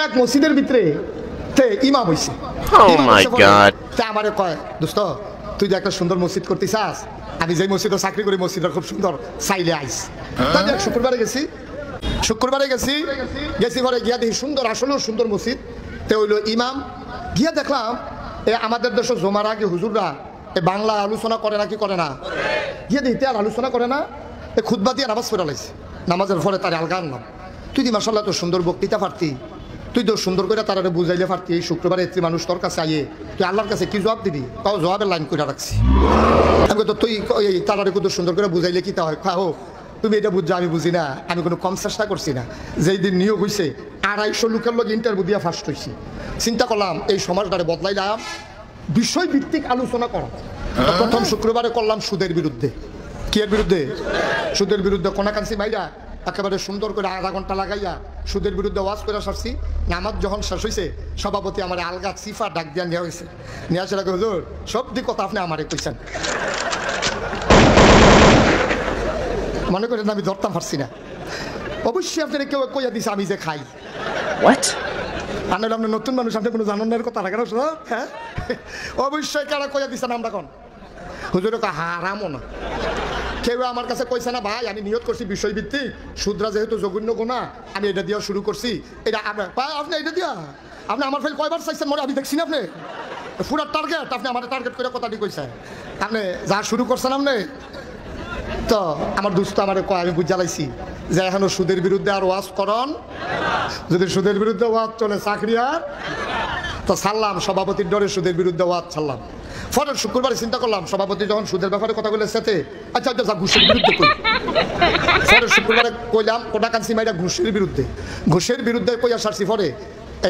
এক মসজিদের ভিতরে ইমাম হইছে। আমারে কয় দোস্ত তুই যে একটা সুন্দর মসজিদ করতে চাস, আমি যে মসজিদে চাকরি করি মসজিদটা খুব সুন্দর, চাইলে আইস। তাই শুক্রবারে গেছি ঘরে গিয়া দেখি সুন্দর, আসলেও সুন্দর মসজিদ। তে হইলো ইমাম গিয়া দেখলাম আমাদের দেশে জমার আগে হুজুররা বাংলা আলোচনা করে না, কি করে না, গিয়ে দেখতে আর আলোচনা করে না, খুতবা দিয়ে নামাজ পড়া লাগছে। নামাজের পরে তার আলগা আনলাম, তুই দি মাসাল্লাহ তো সুন্দর বক্তৃতা পারতি, তুই তো সুন্দর করে তারা বুঝাইলে পারতি, এই শুক্রবারে এত্রী মানুষ তোর কাছে আইয়ে তুই আল্লাহর কাছে কি জবাব দিবি? তাও জবাবের লাইন করে রাখছি। আমি তো তুই তারা কত সুন্দর করে বুঝাইলে কি তা হয়, খাও তুমি এটা বুঝছো আমি বুঝি না। আমি কোনো কম চেষ্টা করছি না। যেই দিন নিয়োগ হয়েছে 250 লোকের লোক ইন্টারভিউ দিয়ে ফার্স্ট হয়েছি। চিন্তা করলাম এই সমাজটারে বদলাইলাম, বিষয় ভিত্তিক আলোচনা করা। প্রথম শুক্রবারে করলাম সুদের বিরুদ্ধে। কি এর বিরুদ্ধে? সুদের বিরুদ্ধে। কোনাকান্সি ভাইরা একেবারে সুন্দর করে আধা ঘন্টা লাগাইয়া সুদের বিরুদ্ধে ওয়াজ করে সারছি। নামাজ যখন শেষ হয়েছে সভাপতি আমার আলগা সিফা ডাক দিয়া নেওয়া হয়েছে। নিয়ে আসে লাগে হুজুর সব দিক কথা আপনি আমারে কইছেন, মনে করেন আমি ধরতাম পারছি না। অবশ্যই আপনারা কেউ কইয়া দিছে আমি যে খাই। আপনার নতুন মানুষ, আপনি কোনো জানানোর কথা রাখেন। হ্যাঁ অবশ্যই কারা কইয়া দিচ্ছেন আমরা কোন হুজুর হারামও না। কেউ আমার কাছে কইছে না ভাই আমি নিয়ত করছি বিষয়ভিত্তিক, সুদরা যেহেতু জঘন্য গোনা আমি এটা দিয়ে শুরু করছি। এটা আপনি এটা দিয়া আপনি আমার ফেল কয়বার চাইছেন মনে আমি দেখছি না। আপনি পুরো টার্গেট, আপনি আমার টার্গেট করে কথাটি কইছেন। আপনি যা শুরু করছেন আপনি তো আমার দুস্থ আমার কয় আমি বুঝা লাইছি যে এখনো সুদের বিরুদ্ধে আর ওয়াজ করন, যদি সুদের বিরুদ্ধে ওয়াজ চলে চাকরি আর তো ছাড়লাম। সভাপতির ডরে সুদের বিরুদ্ধে ওয়াজ ছাড়লাম। পরের শুক্রবারে চিন্তা করলাম সভাপতি যখন সুদের ব্যাপারে কথা বলে সাথে আচ্ছা যা ঘুষের বিরুদ্ধে কই। পরের শুক্রবারে কইলাম কোটাকান্সি মাইরা ঘুষের বিরুদ্ধে কইয়া সারছি। পরে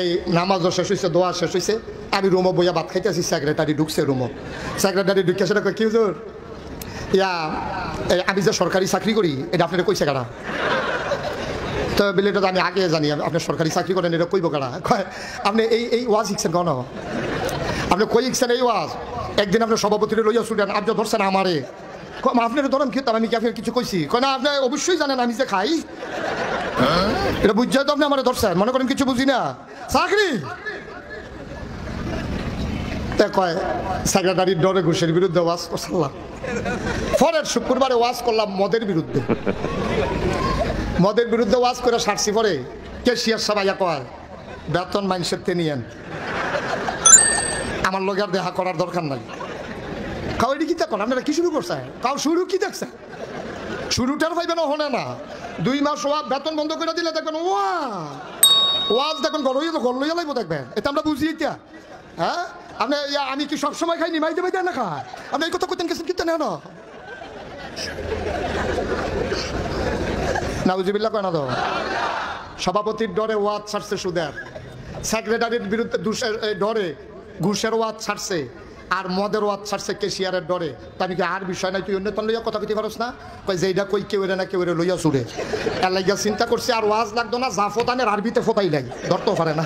এই নামাজও শেষ হয়েছে, দোয়া শেষ হয়েছে, আমি রুমো বইয়া ভাত খাইতে আসি। সেক্রেটারি ঢুকছে রুমো। সেক্রেটারি ঢুকে সেটা কি হুজুর আমি যে সরকারি চাকরি করি এটা আপনারা কইছে কারা? তো বলে এটা আমি আগে জানি আপনি সরকারি চাকরি করেন, এটা কইব কারা? আপনি এই ওয়াজ শিখছেন কেন? আপনি কই শিখছেন এই ওয়াজ? একদিন আপনি সভাপতিরে লইয়া শুনেন, আপনি ধরছেন আমারে, আপনার ধরেন কি আমি কি আপনার কিছু কইছি? কয় না আপনি অবশ্যই জানেন আমি যে খাই, এটা বুঝছে তো আপনি আমার ধরছেন, মনে করেন কিছু বুঝি না চাকরি। কয় সেক্রেটারির ডরে ঘুষের বিরুদ্ধে ওয়াজ করলাম। পরের শুক্রবারে ওয়াজ করলাম মদের বিরুদ্ধে। মদের বিরুদ্ধে ওয়াজ করে সারছি। পরে কেশিয়ার সবাই কয় বেতন মানুষের তে নিয়েন, আমার লোক আর দেখা করার দরকার নাই। কাউ এটি কি দেখুন আপনারা কি শুরু করছে? কাউ শুরু কি দেখছে? শুরুটার পাইবেন হনে না। 2 মাস বেতন বন্ধ করে দিলে দেখবেন ওয়াজ দেখবেন ঘর লইয়া লাগবো দেখবেন। এটা আমরা বুঝি এটা। হ্যাঁ আপনি আমি কি সবসময় খাই নিমাইতে পাইতেন না খায়? আপনি এই কথা কইতেন গেছেন কিতেন না নাউজুবিল্লাহ কয় না তো। সভাপতির ডরে ওয়াজ ছাড়ছে সুদের, সেক্রেটারির বিরুদ্ধে ডরে ঘুষের ওয়াজ ছাড়ছে, আর মদের ওয়াজ ছাড়ছে কেশিয়ারের ডরে। তা আমি কি আর বিষয় নাই তুই অন্য তোর লইয়া কথা কইতে পারস না? কই যে এইটা কই কেউ না কেউ লইয়া ছুড়ে এর লাগিয়া চিন্তা করছি আর ওয়াজ লাগতো না, যা ফোতানের আরবিতে ফোতাই লাগে, ধরতেও পারে না।